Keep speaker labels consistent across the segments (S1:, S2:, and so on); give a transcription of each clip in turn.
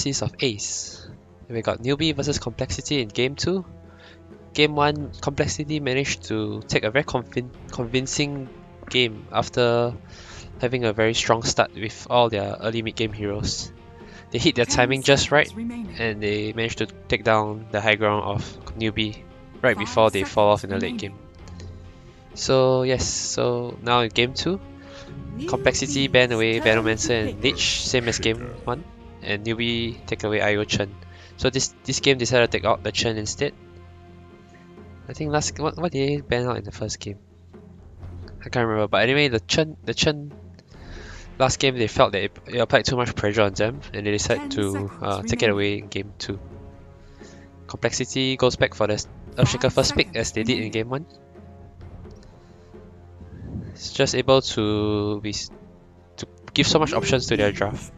S1: analysis of Ace. We got Newbee versus Complexity in Game 2. Game 1, Complexity managed to take a very convincing game after having a very strong start with all their early mid-game heroes. They hit their timing just right, and they managed to take down the high ground of Newbee right before they fall off in the late game. So yes, so now in Game 2, Complexity ban away Venomancer and Lich, same as Game 1, and Newbee take away IO Chen. So this game decided to take out the Chen instead. I think what did they ban out in the first game? I can't remember, but anyway, the Chen last game they felt that it applied too much pressure on them, and they decided to take it away in Game 2. Complexity goes back for the Earthshaker first pick as they did in Game 1. It's just able to give so much options to their draft.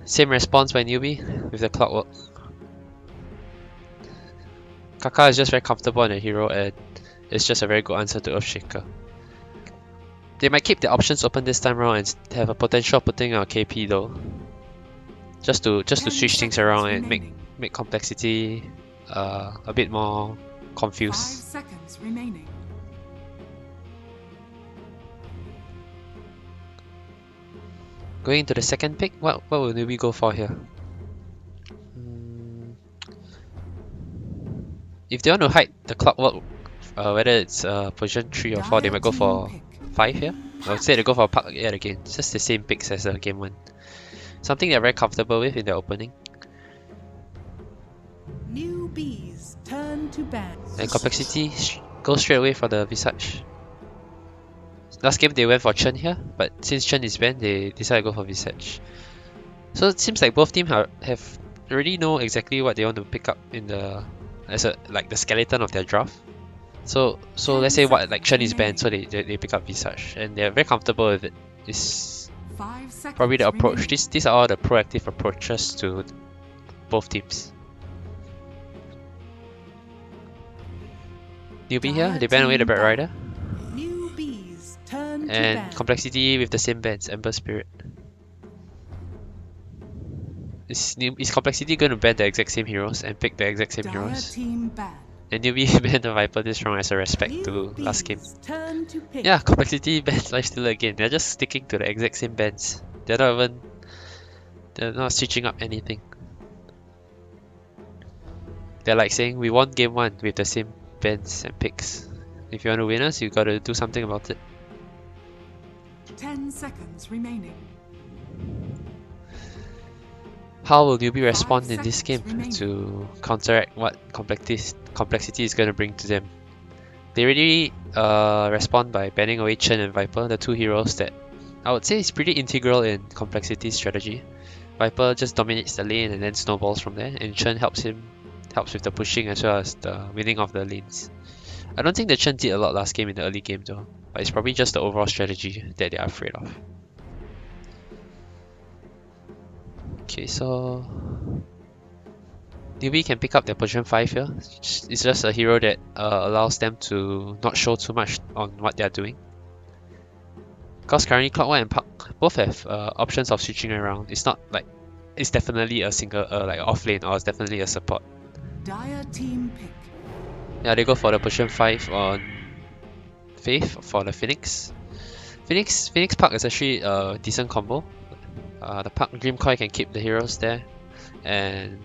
S1: Same response by Newbee with the Clockwork. Kaka is just very comfortable on a hero, and it's just a very good answer to Earthshaker. They might keep the options open this time around and have a potential of putting a KP though, just to switch things around and make Complexity a bit more confused.
S2: 5 seconds remaining.
S1: Going into the second pick, what will Newbee go for here? If they want to hide the Clockwork, whether it's position 3 or 4, they might go for 5 here. I would say they go for Park yet again. It's just the same picks as Game 1. Something they're very comfortable with in their opening.
S2: Newbee's turn to ban.
S1: And Complexity goes straight away for the Visage. Last game they went for Chen here, but since Chen is banned, they decided to go for Visage. So it seems like both teams have already know exactly what they want to pick up in the like the skeleton of their draft. So let's say Chen is banned, so they pick up Visage, and they're very comfortable with it. It's probably the approach. These are all the proactive approaches to both teams. Newbee here, they ban away the Bat Rider. And Complexity with the same bans, Ember Spirit. Is Complexity going to ban the exact same heroes and pick the exact same heroes? And Newbee banned the Viper this round as a respect to last game. Yeah, Complexity bans Lifestealer again. They're just sticking to the exact same bans. They're not switching up anything. They're like saying, we won Game 1 with the same bans and picks. If you want to win us, you gotta do something about it.
S2: 10 seconds remaining.
S1: How will Newbee respond in this game to counteract what Complexity is going to bring to them? They really respond by banning away Chen and Viper, the two heroes that I would say is pretty integral in Complexity's strategy. Viper just dominates the lane and then snowballs from there, and Chen helps with the pushing as well as the winning of the lanes. I don't think the Chen did a lot last game in the early game though, but it's probably just the overall strategy that they are afraid of. Okay, so Newbee can pick up their position 5 here. It's just a hero that allows them to not show too much on what they are doing. Because currently Clockwork and Puck both have options of switching around. It's not like it's definitely a single like off lane, or it's definitely a support.
S2: Dire team pick.
S1: Yeah, they go for the position 5 on Faith for the Phoenix. Phoenix Puck is actually a decent combo. The Puck Dream Coil can keep the heroes there, and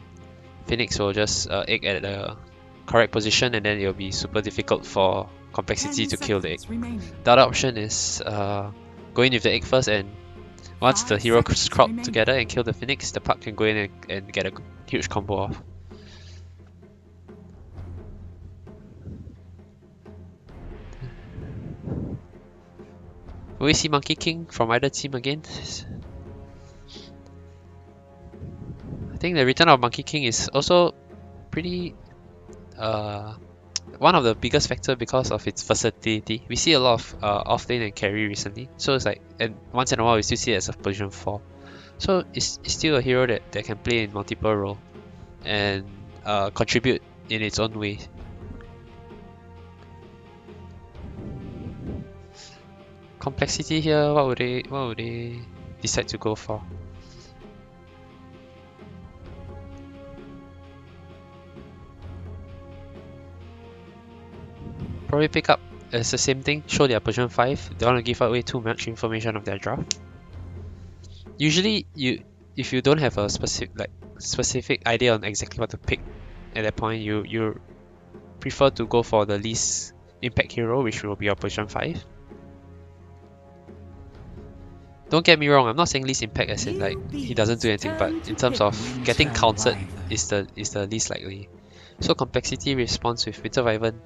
S1: Phoenix will just egg at the correct position, and then it will be super difficult for Complexity to kill the egg. The other option is go in with the egg first, and once the hero crowd together and kill the Phoenix, the Puck can go in and get a huge combo off. Will we see Monkey King from either team again? I think the return of Monkey King is also pretty one of the biggest factors because of its versatility. We see a lot of off lane and carry recently, so it's like, and once in a while we still see it as a position 4. So it's still a hero that can play in multiple roles and contribute in its own way. Complexity here, what would they decide to go for? probably pick up as the same thing, show their position 5. They want to give away too much information of their draft. Usually, if you don't have a specific idea on exactly what to pick at that point, you prefer to go for the least impact hero, which will be your position 5. Don't get me wrong, I'm not saying least impact as in like he doesn't do anything, but in terms of getting counted is the least likely. So complexity response with Winter Wyvern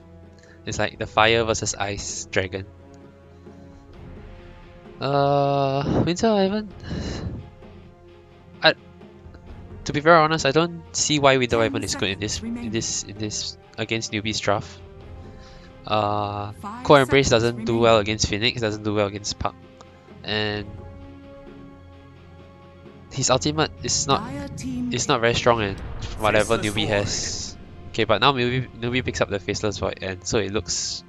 S1: is like the fire versus ice dragon. Winter Wyvern. To be very honest, I don't see why Winter Wyvern is good in this against Newbee's draft. Core Embrace doesn't do well against Phoenix, doesn't do well against Puck, and his ultimate is not very strong and whatever Newbee has. Okay, but now Newbee picks up the Faceless Void, and so it looks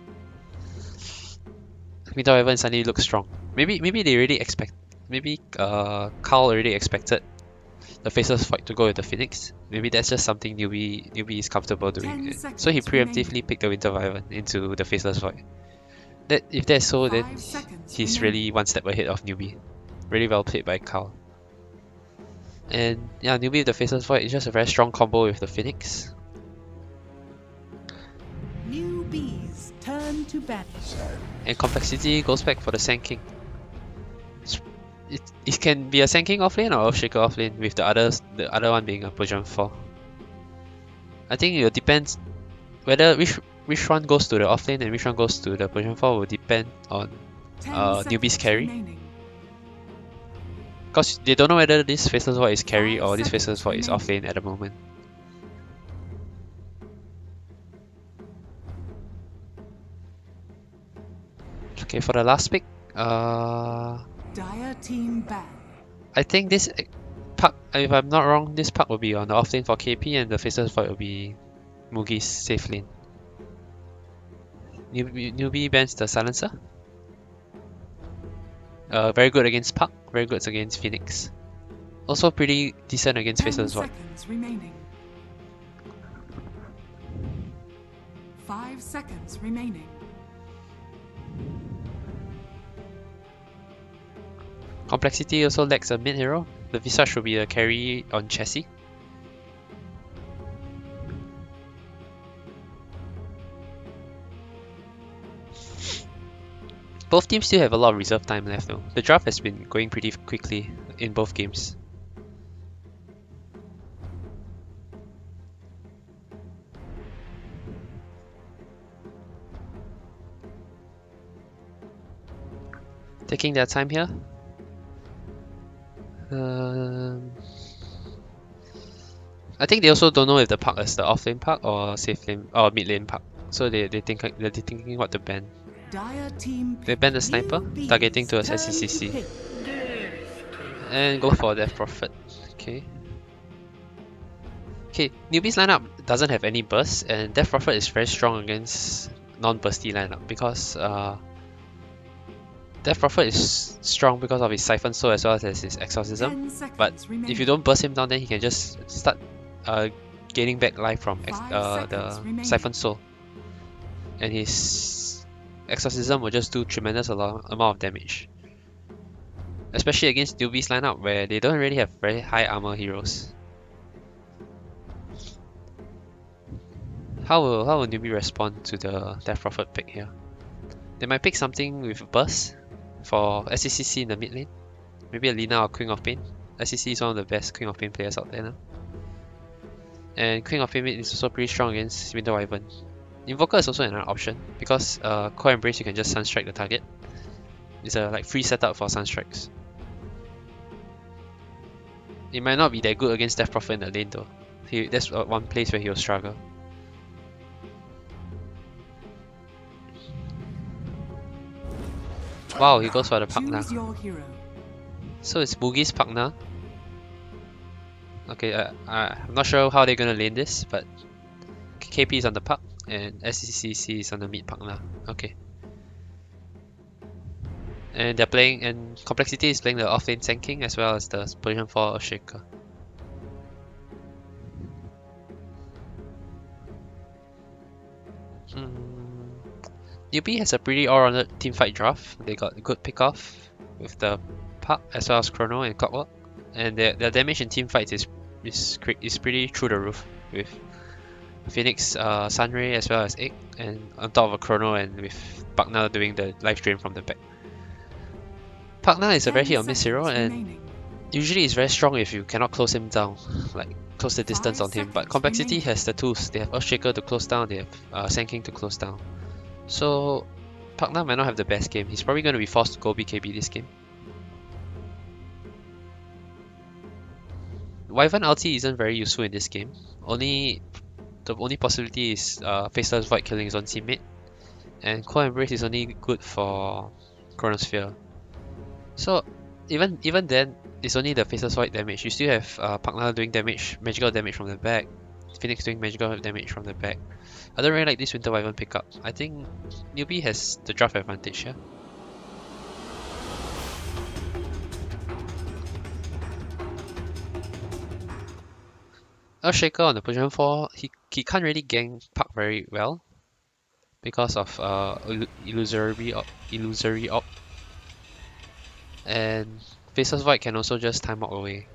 S1: Winter Wyvern suddenly looks strong. Maybe they really expect. Maybe Carl already expected the Faceless Void to go with the Phoenix. Maybe that's just something Newbee is comfortable doing. So he preemptively picked the Winter Wyvern into the Faceless Void. If that's so, then he's really one step ahead of Newbee. Really well played by Carl. And yeah, Newbee with the Faceless Void is just a very strong combo with the Phoenix.
S2: Newbees turn to ban.
S1: And complexity goes back for the Sand King. It can be a Sand King offlane or Earthshaker offlane, with the other one being a position 4. I think it will depend whether which one goes to the offlane and which one goes to the position 4 will depend on Newbee's carry. Because they don't know whether this Faceless Void is carry or this Faceless Void is offlane at the moment. Okay, for the last pick,
S2: Dire team ban.
S1: I think this Puck, if I'm not wrong, this Puck will be on the offlane for KP and the Faceless Void will be Mugi's safe lane. Newbee bans the Silencer. Very good against Puck, very good against Phoenix. Also pretty decent against Faceless Void.
S2: 10 seconds remaining. 5 seconds remaining.
S1: Complexity also lacks a mid hero. The Visage will be a carry on chassis. Both teams still have a lot of reserve time left though. The draft has been going pretty quickly in both games. Taking their time here. I think they also don't know if the Puck is the offlane Puck or safe lane or mid lane Puck. So they're thinking what to ban. They ban the Sniper, targeting to a SCCC. And go for Death Prophet. Okay. Okay, Newbee's lineup doesn't have any burst, and Death Prophet is very strong against non-bursty lineup because Death Prophet is strong because of his Siphon Soul as well as his Exorcism. But if you don't burst him down, then he can just start gaining back life from the Siphon Soul. And his Exorcism will just do tremendous amount of damage. Especially against Newbee's lineup where they don't really have very high armor heroes. How will Newbee respond to the Death Prophet pick here? They might pick something with burst for SCCC in the mid lane. Maybe a Lina or Queen of Pain. SCC is one of the best Queen of Pain players out there now. And Queen of Pain mid is also pretty strong against Winter Wyvern. Invoker is also another option because Core Embrace you can just Sunstrike the target. It's a like free setup for Sunstrikes. It might not be that good against Death Prophet in the lane though. That's one place where he will struggle. Wow, he goes for the Puck now. So it's Mugi's Puck now. Okay, I'm not sure how they're gonna lane this, but KP is on the Puck and SCCC is on the mid Puck now. Okay. And they're playing, and Complexity is playing the offlane Sand King as well as the position 4 Shaker. Newbee has a pretty all-rounded teamfight draft. They got good pickoff with the Puck as well as Chrono and Clockwork, and their damage in teamfights is pretty through the roof with Phoenix, Sunray as well as Egg, and on top of a Chrono and with Pugna doing the life drain from the back. Pugna is a very hit or miss hero, and usually it's very strong if you cannot close him down, like close the distance on him. But Complexity has the tools. They have Earthshaker to close down, they have Sand King to close down. So Pugna might not have the best game. He's probably going to be forced to go BKB this game. Wyvern ulti isn't very useful in this game. The only possibility is Faceless Void killing his own teammate, and Core Embrace is only good for Chronosphere. So even then, it's only the Faceless Void damage. You still have Pugna doing damage, magical damage from the back, Phoenix doing magical damage from the back. I don't really like this Winter Wyvern pickup. I think Newbee has the draft advantage here. Earthshaker on the position 4, he can't really gank Puck very well because of illusory op. And Faceless Void can also just time walk away.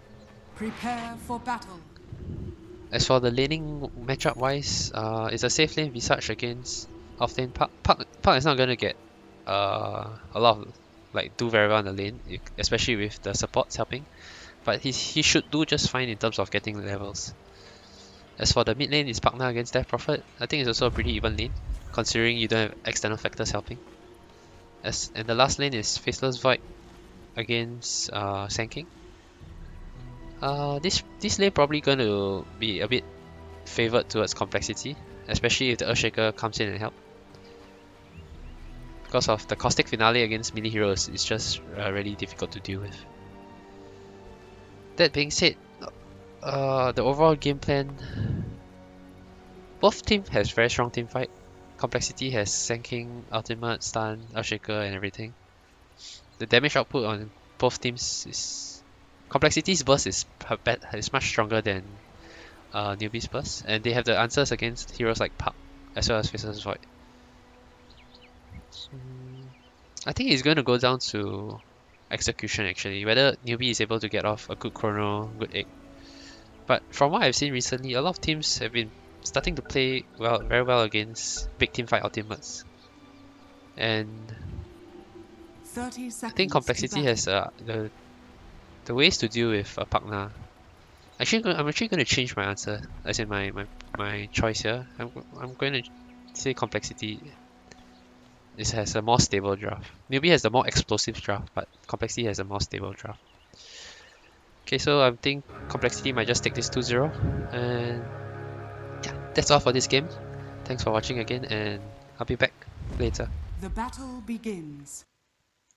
S2: Prepare for battle.
S1: As for the laning matchup wise, it's a safe lane Visage against off-lane Puck. Puck is not gonna get a lot of do very well in the lane, especially with the supports helping. But he should do just fine in terms of getting levels. As for the mid lane, it's Pugna against Death Prophet. I think it's also a pretty even lane, considering you don't have external factors helping. And the last lane is Faceless Void against Sand King. This lane probably going to be a bit favored towards Complexity, especially if the Earthshaker comes in and help. Because of the Caustic Finale against melee heroes, it's just really difficult to deal with. That being said, the overall game plan, both teams has very strong team fight. Complexity has Sand King, Ultimate, Stun, Earthshaker and everything. The damage output on both teams is... Complexity's burst is much stronger than Newbee's burst, and they have the answers against heroes like Puck as well as Faceless Void. I think it's going to go down to execution actually, whether Newbee is able to get off a good Chrono, good Egg. But from what I've seen recently, a lot of teams have been starting to play very well against big teamfight ultimates. And
S2: 30 seconds
S1: I think Complexity has the ways to deal with Pugna. I'm actually going to change my answer, as in my choice here. I'm going to say Complexity has a more stable draft. Newbee has the more explosive draft, but Complexity has a more stable draft. Okay, so I think Complexity might just take this 2-0, and yeah, that's all for this game. Thanks for watching again, and I'll be back later.
S2: The battle begins.